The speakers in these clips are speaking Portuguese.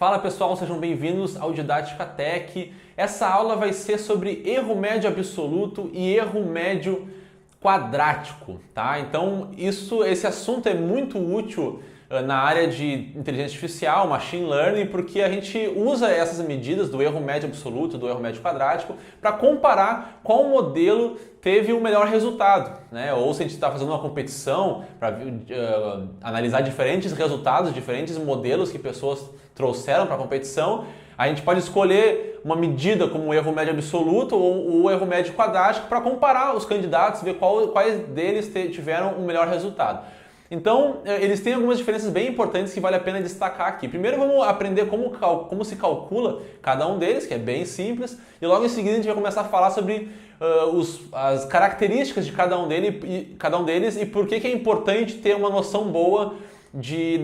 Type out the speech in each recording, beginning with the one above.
Fala pessoal, sejam bem-vindos ao Didática Tech. Essa aula vai ser sobre erro médio absoluto e erro médio quadrático, tá? Então esse assunto é muito útil na área de inteligência artificial, machine learning, porque a gente usa essas medidas do erro médio absoluto, do erro médio quadrático, para comparar qual modelo teve o melhor resultado, né? Ou se a gente está fazendo uma competição para analisar diferentes resultados, diferentes modelos que pessoas trouxeram para a competição, a gente pode escolher uma medida como o erro médio absoluto ou o erro médio quadrático para comparar os candidatos, ver quais deles tiveram o melhor resultado. Então, eles têm algumas diferenças bem importantes que vale a pena destacar aqui. Primeiro, vamos aprender como se calcula cada um deles, que é bem simples, e logo em seguida a gente vai começar a falar sobre as características de cada um deles e por que é importante ter uma noção boa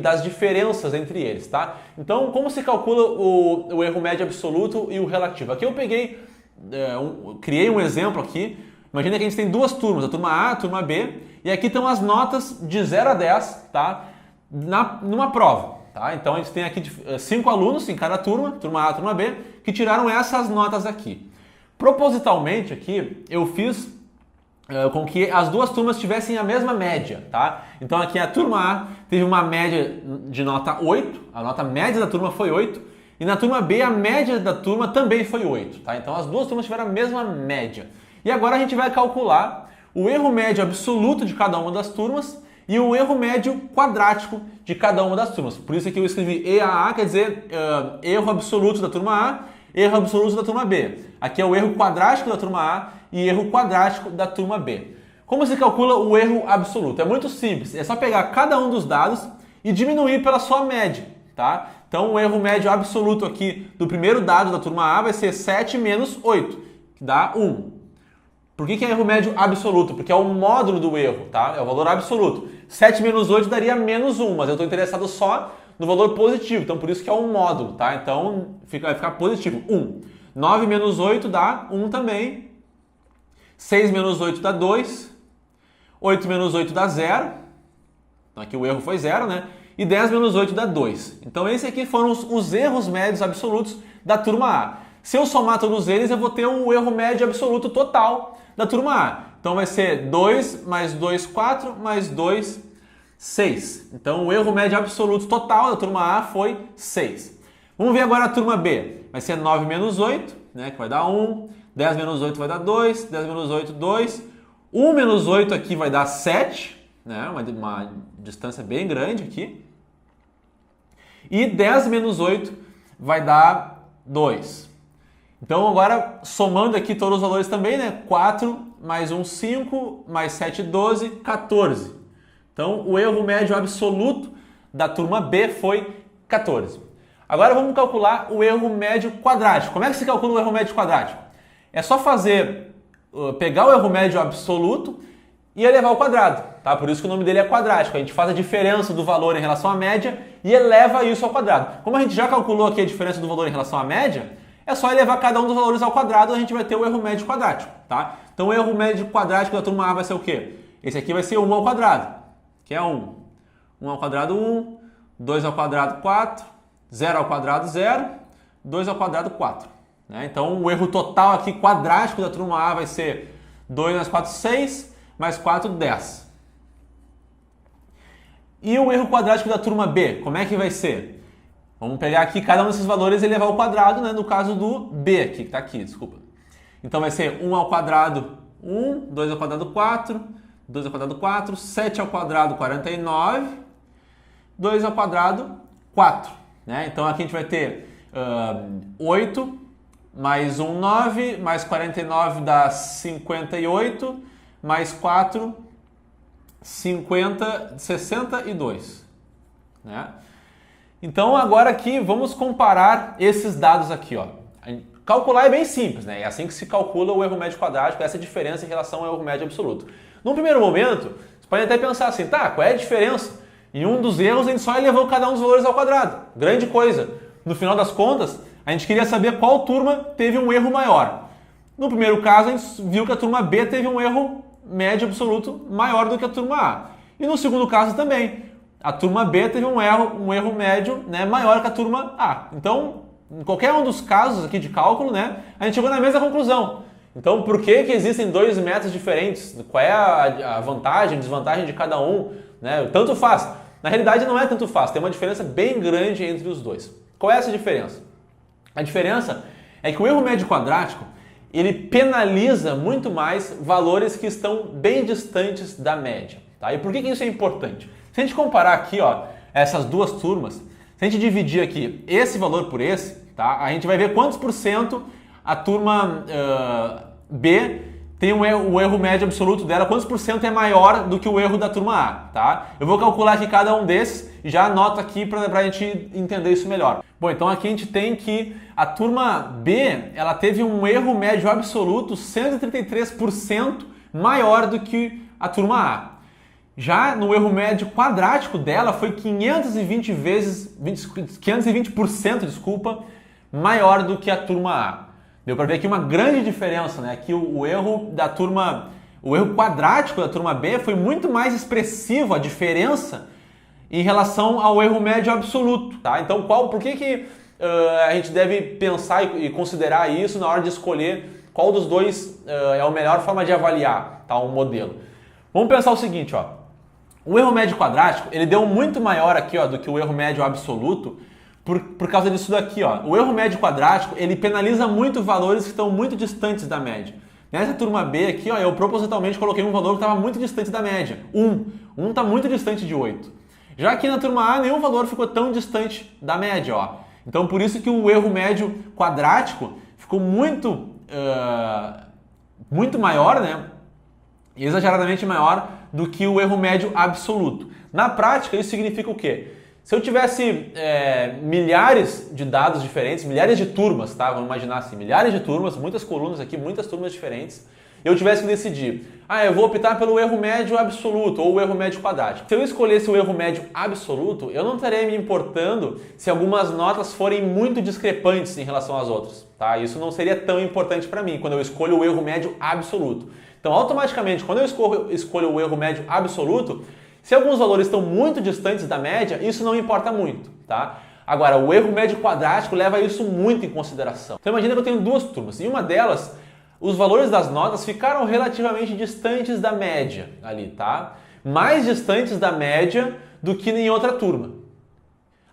das diferenças entre eles, tá? Então, como se calcula o erro médio absoluto e o relativo? Aqui eu criei um exemplo aqui. Imagina que a gente tem duas turmas, a turma A, a turma B, e aqui estão as notas de 0 a 10, tá? Numa prova, tá? Então a gente tem aqui 5 alunos em cada turma, turma A, turma B, que tiraram essas notas aqui. Propositalmente aqui eu fiz com que as duas turmas tivessem a mesma média, tá? Então aqui a turma A teve uma média de nota 8, a nota média da turma foi 8, e na turma B a média da turma também foi 8, tá? Então as duas turmas tiveram a mesma média. E agora a gente vai calcular o erro médio absoluto de cada uma das turmas e o erro médio quadrático de cada uma das turmas. Por isso aqui eu escrevi EAA, quer dizer erro absoluto da turma A, erro absoluto da turma B. Aqui é o erro quadrático da turma A e erro quadrático da turma B. Como se calcula o erro absoluto? É muito simples, é só pegar cada um dos dados e diminuir pela sua média, tá? Então o erro médio absoluto aqui do primeiro dado da turma A vai ser 7 menos 8, que dá 1. Por que é erro médio absoluto? Porque é o módulo do erro, tá? É o valor absoluto. 7 menos 8 daria menos 1, mas eu estou interessado só no valor positivo, então por isso que é um módulo, tá? Então vai ficar positivo, 1. 9 menos 8 dá 1 também. 6 menos 8 dá 2. 8 menos 8 dá 0. Então aqui o erro foi 0, né? E 10 menos 8 dá 2. Então esses aqui foram os erros médios absolutos da turma A. Se eu somar todos eles, eu vou ter um erro médio absoluto total da turma A. Então vai ser 2 mais 2, 4, mais 2, 6. Então o erro médio absoluto total da turma A foi 6. Vamos ver agora a turma B. Vai ser 9 menos 8, né, que vai dar 1. 10 menos 8 vai dar 2. 10 menos 8, 2. 1 menos 8 aqui vai dar 7. Né, uma distância bem grande aqui. E 10 menos 8 vai dar 2. Então agora, somando aqui todos os valores também, né? 4 mais 1, 5, mais 7, 12, 14. Então o erro médio absoluto da turma B foi 14. Agora vamos calcular o erro médio quadrático. Como é que se calcula o erro médio quadrático? É só pegar o erro médio absoluto e elevar ao quadrado, tá? Por isso que o nome dele é quadrático. A gente faz a diferença do valor em relação à média e eleva isso ao quadrado. Como a gente já calculou aqui a diferença do valor em relação à média, é só elevar cada um dos valores ao quadrado e a gente vai ter o erro médio quadrático, tá? Então o erro médio quadrático da turma A vai ser o quê? Esse aqui vai ser 1 ao quadrado, que é 1. 1 ao quadrado, 1. 2 ao quadrado, 4. 0 ao quadrado, 0. 2 ao quadrado, 4. Né? Então o erro total aqui quadrático da turma A vai ser 2 mais 4, 6, mais 4, 10. E o erro quadrático da turma B, como é que vai ser? Vamos pegar aqui cada um desses valores e levar ao quadrado, né? No caso do B aqui, que está aqui, desculpa. Então vai ser 1 ao quadrado, 1, 2 ao quadrado, 4, 2 ao quadrado, 4, 7 ao quadrado, 49, 2 ao quadrado, 4. Né? Então aqui a gente vai ter 8, mais 1, 9, mais 49 dá 58, mais 4, 50, 62. Né? Então agora aqui vamos comparar esses dados aqui, ó. Calcular é bem simples, né? É assim que se calcula o erro médio quadrático, essa é a diferença em relação ao erro médio absoluto. Num primeiro momento, você pode até pensar assim, tá, qual é a diferença? Em um dos erros a gente só elevou cada um dos valores ao quadrado. Grande coisa. No final das contas, a gente queria saber qual turma teve um erro maior. No primeiro caso, a gente viu que a turma B teve um erro médio absoluto maior do que a turma A. E no segundo caso também. a turma B teve um erro médio, né, maior que a turma A. Então, em qualquer um dos casos aqui de cálculo, né, a gente chegou na mesma conclusão. Então, por que existem dois métodos diferentes? Qual é a vantagem, desvantagem de cada um? Né? Tanto faz. Na realidade, não é tanto faz. Tem uma diferença bem grande entre os dois. Qual é essa diferença? A diferença é que o erro médio quadrático, ele penaliza muito mais valores que estão bem distantes da média. Tá? E por que isso é importante? Se a gente comparar aqui, ó, essas duas turmas, se a gente dividir aqui esse valor por esse, tá? A gente vai ver quantos por cento a turma B tem o erro médio absoluto dela, quantos por cento é maior do que o erro da turma A, tá? Eu vou calcular aqui cada um desses e já anoto aqui para a gente entender isso melhor. Bom, então aqui a gente tem que a turma B, ela teve um erro médio absoluto 133% maior do que a turma A. Já no erro médio quadrático dela foi 520%, desculpa, maior do que a turma A. Deu para ver aqui uma grande diferença, né? Aqui o erro quadrático da turma B foi muito mais expressivo, a diferença em relação ao erro médio absoluto, tá? Então, por que a gente deve pensar e considerar isso na hora de escolher qual dos dois é a melhor forma de avaliar, tá, um modelo? Vamos pensar o seguinte, ó. O erro médio quadrático, ele deu muito maior aqui, ó, do que o erro médio absoluto, por causa disso daqui, ó. O erro médio quadrático, ele penaliza muito valores que estão muito distantes da média. Nessa turma B aqui, ó, eu propositalmente coloquei um valor que estava muito distante da média. 1. 1 está muito distante de 8. Já aqui na turma A, nenhum valor ficou tão distante da média, ó. Então, por isso que o erro médio quadrático ficou muito maior, né? Exageradamente maior do que o erro médio absoluto. Na prática, isso significa o quê? Se eu tivesse milhares de dados diferentes, milhares de turmas, tá? Vamos imaginar assim, milhares de turmas, muitas colunas aqui, muitas turmas diferentes, eu tivesse que decidir, eu vou optar pelo erro médio absoluto ou o erro médio quadrático. Se eu escolhesse o erro médio absoluto, eu não estaria me importando se algumas notas forem muito discrepantes em relação às outras, tá? Isso não seria tão importante para mim quando eu escolho o erro médio absoluto. Então, automaticamente, quando eu escolho o erro médio absoluto, se alguns valores estão muito distantes da média, isso não importa muito, tá? Agora, o erro médio quadrático leva isso muito em consideração. Então, imagina que eu tenho duas turmas. Em uma delas, os valores das notas ficaram relativamente distantes da média ali, tá? Mais distantes da média do que em outra turma.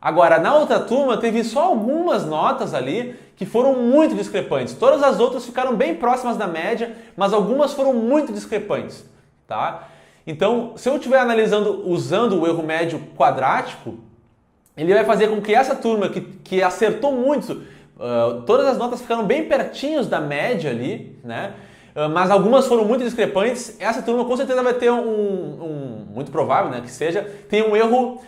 Agora, na outra turma, teve só algumas notas ali que foram muito discrepantes. Todas as outras ficaram bem próximas da média, mas algumas foram muito discrepantes, tá? Então, se eu estiver analisando usando o erro médio quadrático, ele vai fazer com que essa turma que acertou muito, todas as notas ficaram bem pertinhos da média ali, né? Mas algumas foram muito discrepantes. Essa turma com certeza vai ter muito provável, né, que seja, tem um erro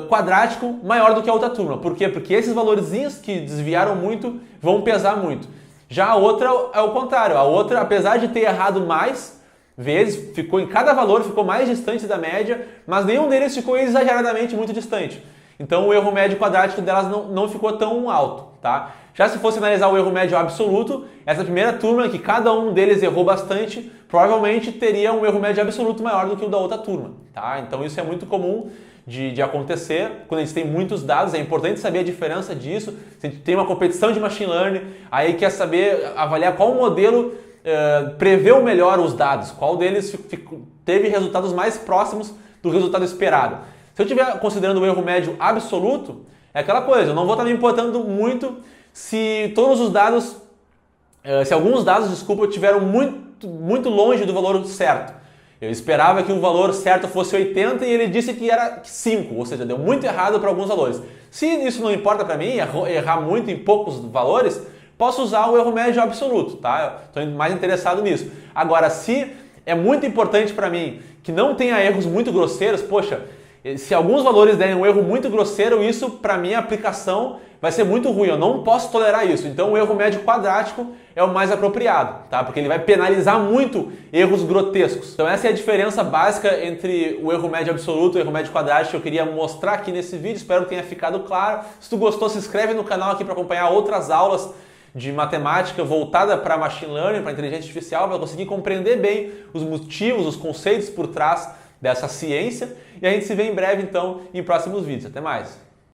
quadrático maior do que a outra turma. Por quê? Porque esses valorzinhos que desviaram muito vão pesar muito. Já a outra é o contrário. A outra, apesar de ter errado mais vezes, em cada valor ficou mais distante da média, mas nenhum deles ficou exageradamente muito distante. Então o erro médio quadrático delas não ficou tão alto, tá? Já se fosse analisar o erro médio absoluto, essa primeira turma, que cada um deles errou bastante, provavelmente teria um erro médio absoluto maior do que o da outra turma, tá? Então isso é muito comum de acontecer quando a gente tem muitos dados. É importante saber a diferença disso. Se a gente tem uma competição de machine learning, aí quer saber avaliar qual modelo preveu melhor os dados, qual deles teve resultados mais próximos do resultado esperado. Se eu estiver considerando o erro médio absoluto, é aquela coisa, eu não vou estar me importando muito se todos os dados, se alguns dados, desculpa, estiveram muito longe do valor certo. Eu esperava que o valor certo fosse 80 e ele disse que era 5, ou seja, deu muito errado para alguns valores. Se isso não importa para mim, errar muito em poucos valores, posso usar o erro médio absoluto, tá? Estou mais interessado nisso. Agora, se é muito importante para mim que não tenha erros muito grosseiros, poxa, se alguns valores derem um erro muito grosseiro, isso para minha aplicação vai ser muito ruim, eu não posso tolerar isso. Então o erro médio quadrático é o mais apropriado, tá? Porque ele vai penalizar muito erros grotescos. Então essa é a diferença básica entre o erro médio absoluto e o erro médio quadrático que eu queria mostrar aqui nesse vídeo, espero que tenha ficado claro. Se tu gostou, se inscreve no canal aqui para acompanhar outras aulas de matemática voltada para machine learning, para inteligência artificial, para conseguir compreender bem os motivos, os conceitos por trás dessa ciência. E a gente se vê em breve, então, em próximos vídeos. Até mais!